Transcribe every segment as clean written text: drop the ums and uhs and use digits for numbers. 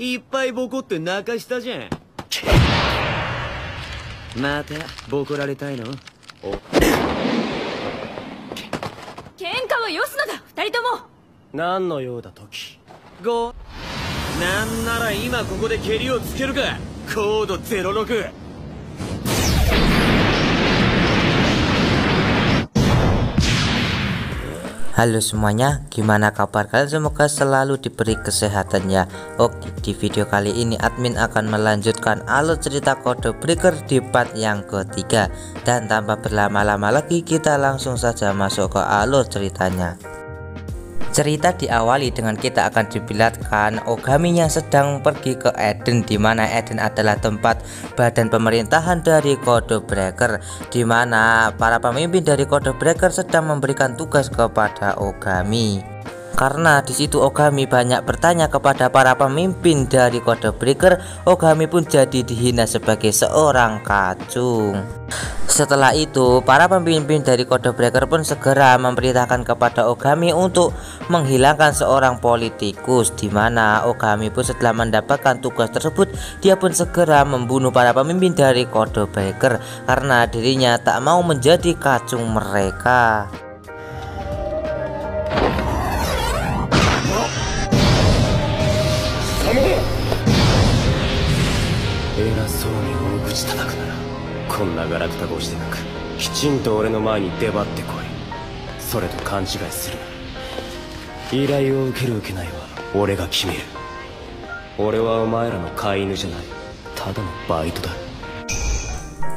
いっぱいボコって泣かしたじゃん。またボコられたいの？喧嘩はよすのだ、二人とも。何の用だ時。なんなら今ここで蹴りをつけるか。コード06。Halo semuanya, gimana kabar kalian? Semoga selalu diberi kesehatan ya. Oke, di video kali ini admin akan melanjutkan alur cerita Code Breaker di part yang ketiga. Dan tanpa berlama-lama lagi, kita langsung saja masuk ke alur ceritanya. Cerita diawali dengan kita akan diperlihatkan Ogami yang sedang pergi ke Eden, di mana Eden adalah tempat badan pemerintahan dari Code Breaker, di mana para pemimpin dari Code Breaker sedang memberikan tugas kepada Ogami. Karena di situ Ogami banyak bertanya kepada para pemimpin dari Code Breaker, Ogami pun jadi dihina sebagai seorang kacung. Setelah itu, para pemimpin dari Code Breaker pun segera memerintahkan kepada Ogami untuk menghilangkan seorang politikus, di mana Ogami pun setelah mendapatkan tugas tersebut, dia pun segera membunuh para pemimpin dari Code Breaker karena dirinya tak mau menjadi kacung mereka.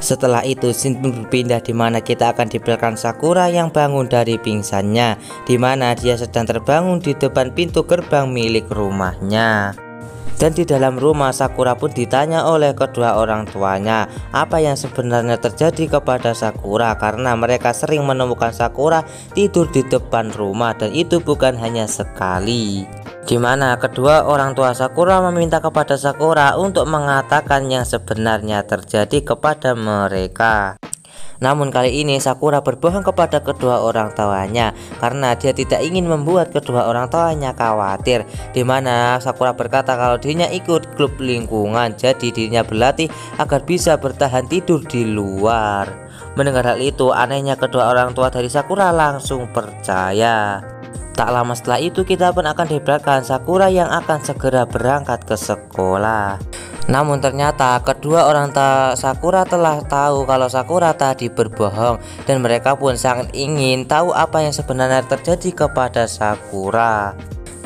Setelah itu scene pun berpindah, di mana kita akan diperlihatkan Sakura yang bangun dari pingsannya, di mana dia sedang terbangun di depan pintu gerbang milik rumahnya. Dan di dalam rumah, Sakura pun ditanya oleh kedua orang tuanya apa yang sebenarnya terjadi kepada Sakura, karena mereka sering menemukan Sakura tidur di depan rumah, dan itu bukan hanya sekali. Di mana kedua orang tua Sakura meminta kepada Sakura untuk mengatakan yang sebenarnya terjadi kepada mereka. Namun kali ini Sakura berbohong kepada kedua orang tuanya karena dia tidak ingin membuat kedua orang tuanya khawatir, di mana Sakura berkata kalau dirinya ikut klub lingkungan, jadi dirinya berlatih agar bisa bertahan tidur di luar. Mendengar hal itu, anehnya kedua orang tua dari Sakura langsung percaya. Tak lama setelah itu kita pun akan diperlihatkan Sakura yang akan segera berangkat ke sekolah. Namun ternyata kedua orang tua Sakura telah tahu kalau Sakura tadi berbohong, dan mereka pun sangat ingin tahu apa yang sebenarnya terjadi kepada Sakura.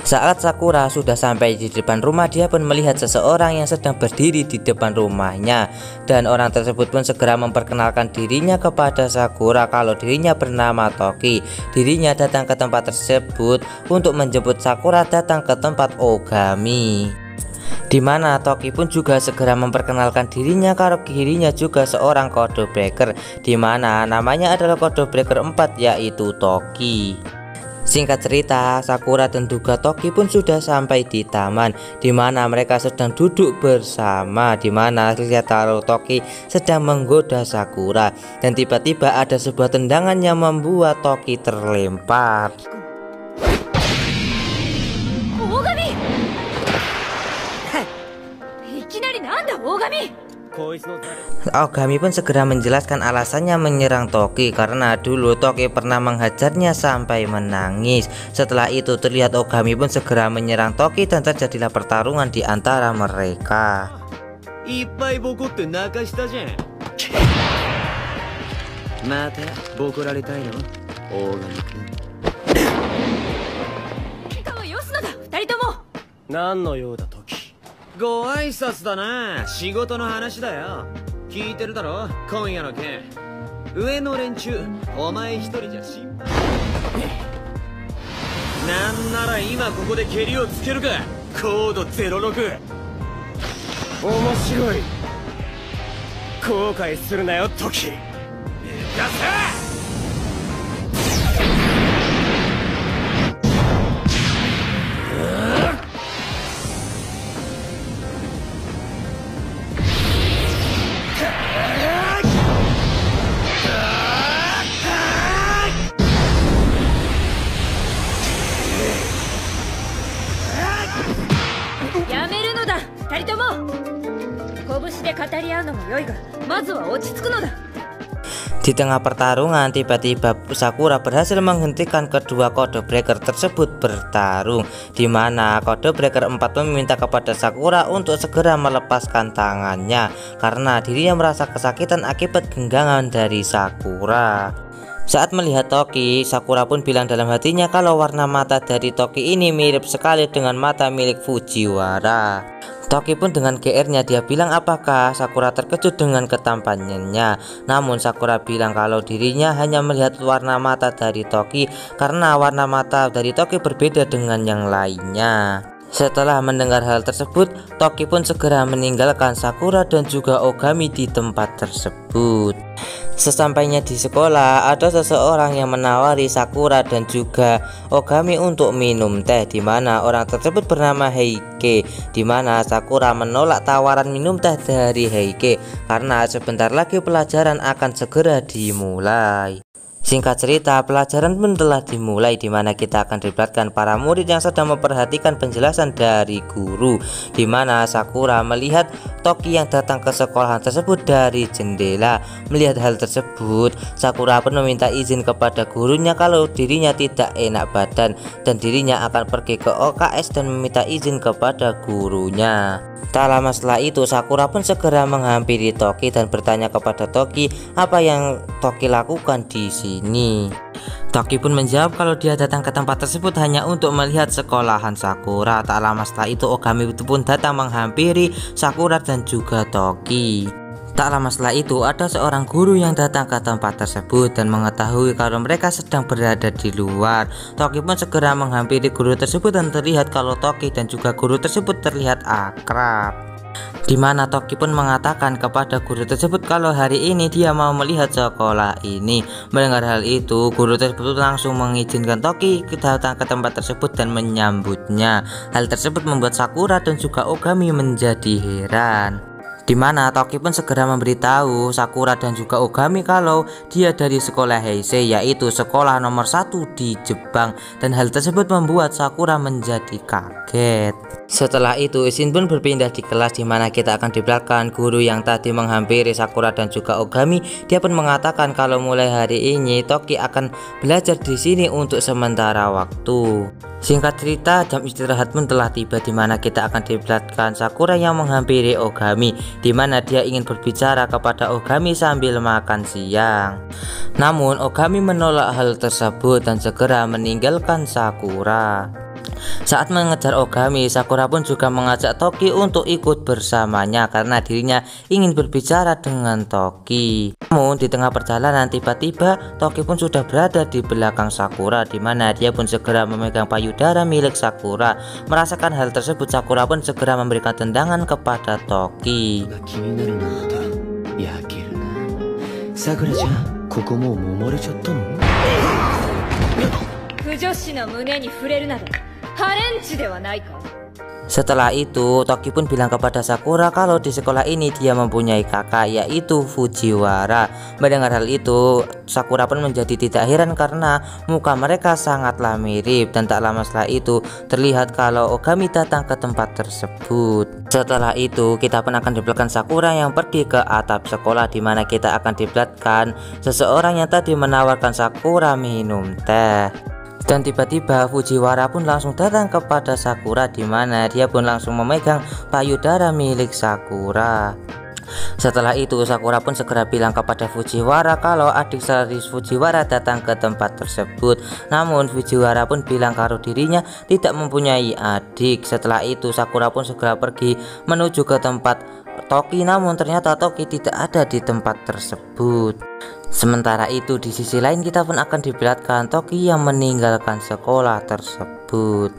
Saat Sakura sudah sampai di depan rumah, dia pun melihat seseorang yang sedang berdiri di depan rumahnya, dan orang tersebut pun segera memperkenalkan dirinya kepada Sakura kalau dirinya bernama Toki. Dirinya datang ke tempat tersebut untuk menjemput Sakura datang ke tempat Ogami, di mana Toki pun juga segera memperkenalkan dirinya kalau dirinya juga seorang Code Breaker, di mana namanya adalah Code Breaker 4, yaitu Toki. Singkat cerita, Sakura dan juga Toki pun sudah sampai di taman, di mana mereka sedang duduk bersama, di mana terlihat kalau Toki sedang menggoda Sakura, dan tiba-tiba ada sebuah tendangan yang membuat Toki terlempar. Ogami pun segera menjelaskan alasannya menyerang Toki karena dulu Toki pernah menghajarnya sampai menangis. Setelah itu terlihat Ogami pun segera menyerang Toki dan terjadilah pertarungan di antara mereka.ご挨拶だな。仕事の話だよ。聞いてるだろ、今夜の件。上の連中、お前一人じゃ心配。なんなら今ここで蹴りをつけるか。コード06。面白い。後悔するなよトキ。抜かせ。やめるのだ、二人とも拳で語り合うのも良いが、まずは落ち着くのだ。 Di tengah pertarungan, tiba-tiba Sakura berhasil menghentikan kedua Code Breaker tersebut bertarung, di mana Code Breaker 4 meminta kepada Sakura untuk segera melepaskan tangannya karena dirinya merasa kesakitan akibat genggaman dari Sakura. Saat melihat Toki, Sakura pun bilang dalam hatinya kalau warna mata dari Toki ini mirip sekali dengan mata milik Fujiwara. Toki pun dengan GR-nya dia bilang apakah Sakura terkejut dengan ketampanannya. Namun Sakura bilang kalau dirinya hanya melihat warna mata dari Toki karena warna mata dari Toki berbeda dengan yang lainnya. Setelah mendengar hal tersebut, Toki pun segera meninggalkan Sakura dan juga Ogami di tempat tersebut. Sesampainya di sekolah, ada seseorang yang menawari Sakura dan juga Ogami untuk minum teh, di mana orang tersebut bernama Heike, di mana Sakura menolak tawaran minum teh dari Heike karena sebentar lagi pelajaran akan segera dimulai. Singkat cerita, pelajaran pun telah dimulai, di mana kita akan dilibatkan para murid yang sedang memperhatikan penjelasan dari guru, di mana Sakura melihat Toki yang datang ke sekolahan tersebut dari jendela. Melihat hal tersebut, Sakura pun meminta izin kepada gurunya kalau dirinya tidak enak badan dan dirinya akan pergi ke OKS dan meminta izin kepada gurunya. Tak lama setelah itu, Sakura pun segera menghampiri Toki dan bertanya kepada Toki apa yang Toki lakukan di sini. Toki pun menjawab kalau dia datang ke tempat tersebut hanya untuk melihat sekolahan Sakura. Tak lama setelah itu, Ogami pun datang menghampiri Sakura dan juga Toki. Tak lama setelah itu, ada seorang guru yang datang ke tempat tersebut dan mengetahui kalau mereka sedang berada di luar. Toki pun segera menghampiri guru tersebut dan terlihat kalau Toki dan juga guru tersebut terlihat akrab. Di mana Toki pun mengatakan kepada guru tersebut kalau hari ini dia mau melihat sekolah ini. Mendengar hal itu, guru tersebut langsung mengizinkan Toki datang ke tempat tersebut dan menyambutnya. Hal tersebut membuat Sakura dan juga Ogami menjadi heran. Di mana Toki pun segera memberitahu Sakura dan juga Ogami kalau dia dari sekolah Heisei, yaitu sekolah nomor 1 di Jepang, dan hal tersebut membuat Sakura menjadi kaget. Setelah itu, Shin pun berpindah di kelas, di mana kita akan di belakang guru yang tadi menghampiri Sakura dan juga Ogami. Dia pun mengatakan kalau mulai hari ini Toki akan belajar di sini untuk sementara waktu. Singkat cerita, jam istirahat pun telah tiba, di mana kita akan diperlihatkan Sakura yang menghampiri Ogami, di mana dia ingin berbicara kepada Ogami sambil makan siang. Namun Ogami menolak hal tersebut dan segera meninggalkan Sakura. Saat mengejar Ogami, Sakura pun juga mengajak Toki untuk ikut bersamanya karena dirinya ingin berbicara dengan Toki. Namun di tengah perjalanan tiba-tiba Toki pun sudah berada di belakang Sakura, di mana dia pun segera memegang payudara milik Sakura. Merasakan hal tersebut, Sakura pun segera memberikan tendangan kepada Toki. 不女子の胸に触れるなどハレンチではないか。 Setelah itu, Toki pun bilang kepada Sakura kalau di sekolah ini dia mempunyai kakak, yaitu Fujiwara. Mendengar hal itu, Sakura pun menjadi tidak heran karena muka mereka sangatlah mirip. Dan tak lama setelah itu, terlihat kalau Ogami datang ke tempat tersebut. Setelah itu, kita pun akan diperlihatkan Sakura yang pergi ke atap sekolah, di mana kita akan diperlihatkan seseorang yang tadi menawarkan Sakura minum teh. Dan tiba-tiba Fujiwara pun langsung datang kepada Sakura, di mana dia pun langsung memegang payudara milik Sakura. Setelah itu, Sakura pun segera bilang kepada Fujiwara kalau adik series Fujiwara datang ke tempat tersebut. Namun Fujiwara pun bilang kalau dirinya tidak mempunyai adik. Setelah itu, Sakura pun segera pergi menuju ke tempat Toki, namun ternyata Toki tidak ada di tempat tersebut. Sementara itu, di sisi lain kita pun akan diperlihatkan Toki yang meninggalkan sekolah tersebut.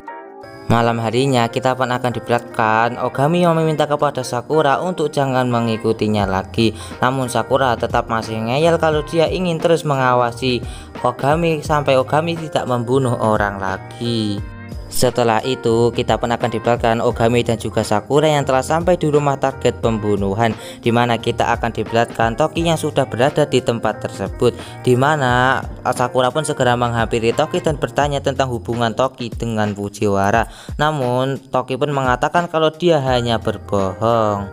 Malam harinya kita pun akan diperlihatkan Ogami yang meminta kepada Sakura untuk jangan mengikutinya lagi. Namun Sakura tetap masih ngeyel kalau dia ingin terus mengawasi Ogami sampai Ogami tidak membunuh orang lagi. Setelah itu kita pun akan diperlihatkan Ogami dan juga Sakura yang telah sampai di rumah target pembunuhan, dimana kita akan diperlihatkan Toki yang sudah berada di tempat tersebut, dimana Sakura pun segera menghampiri Toki dan bertanya tentang hubungan Toki dengan Fujiwara. Namun Toki pun mengatakan kalau dia hanya berbohong.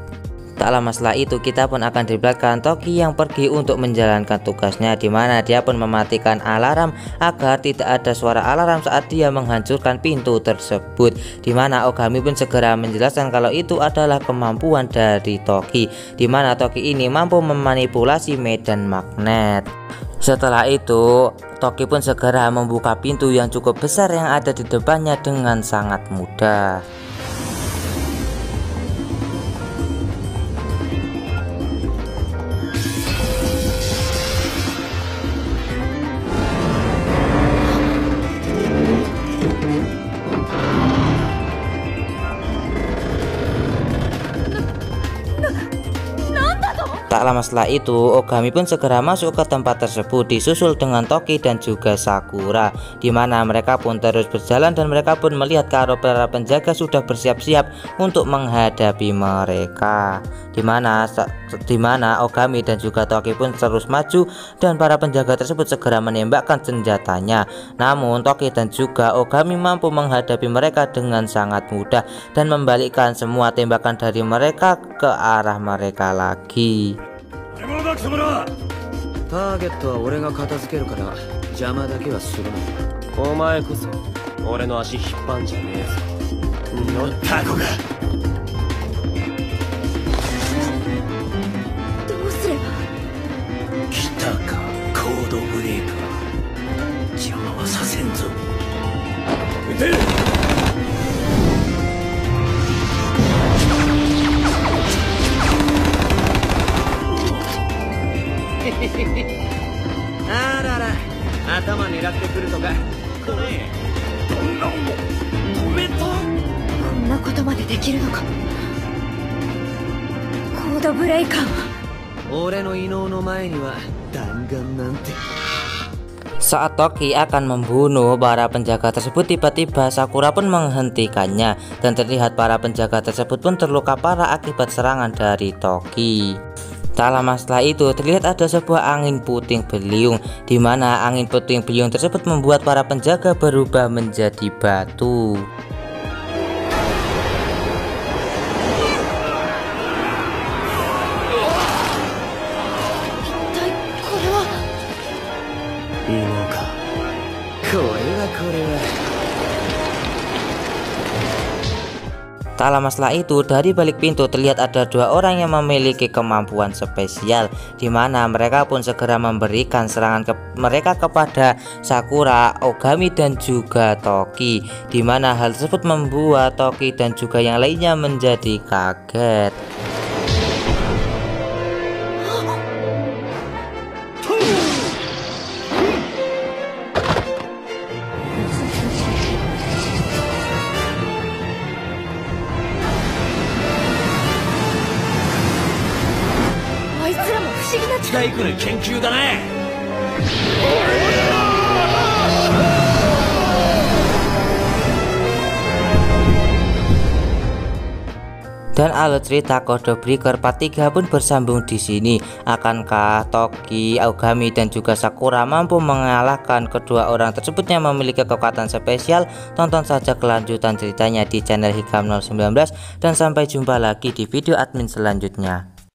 Tak lama setelah itu kita pun akan diperlihatkan Toki yang pergi untuk menjalankan tugasnya, dimana dia pun mematikan alarm agar tidak ada suara alarm saat dia menghancurkan pintu tersebut, dimana Ogami pun segera menjelaskan kalau itu adalah kemampuan dari Toki, dimana Toki ini mampu memanipulasi medan magnet. Setelah itu Toki pun segera membuka pintu yang cukup besar yang ada di depannya dengan sangat mudah. Tak lama setelah itu Ogami pun segera masuk ke tempat tersebut disusul dengan Toki dan juga Sakura, dimana mereka pun terus berjalan dan mereka pun melihat kalau para penjaga sudah bersiap-siap untuk menghadapi mereka, dimana Ogami dan juga Toki pun terus maju dan para penjaga tersebut segera menembakkan senjatanya. Namun Toki dan juga Ogami mampu menghadapi mereka dengan sangat mudah dan membalikkan semua tembakan dari mereka ke arah mereka lagi. ターゲットは俺が片付けるから邪魔だけはするな。お前こそ俺の足引っ張んじゃねえぞ。のタコがどうすれば。来たか、コードブレーカー。邪魔はさせんぞ。撃てる。あらら、頭狙ってくるとか。これこんなもん止めた。こんなことまでできるのか。コードブレイカーは。俺の異能の前には弾丸なんて。 Saat Toki akan membunuh para penjaga tersebut, tiba-tiba Sakura pun menghentikannya dan terlihat para penjaga tersebut pun terluka parah akibat serangan dari Toki. Tak lama setelah itu terlihat ada sebuah angin puting beliung, di mana angin puting beliung tersebut membuat para penjaga berubah menjadi batu. Tak lama setelah itu dari balik pintu terlihat ada dua orang yang memiliki kemampuan spesial, di mana mereka pun segera memberikan serangan mereka kepada Sakura, Ogami dan juga Toki, di mana hal tersebut membuat Toki dan juga yang lainnya menjadi kaget. Dan alur cerita Code Breaker Part 3 pun bersambung di sini. Akankah Toki, Ogami dan juga Sakura mampu mengalahkan kedua orang tersebut yang memiliki kekuatan spesial? Tonton saja kelanjutan ceritanya di channel Hikam 019 dan sampai jumpa lagi di video admin selanjutnya.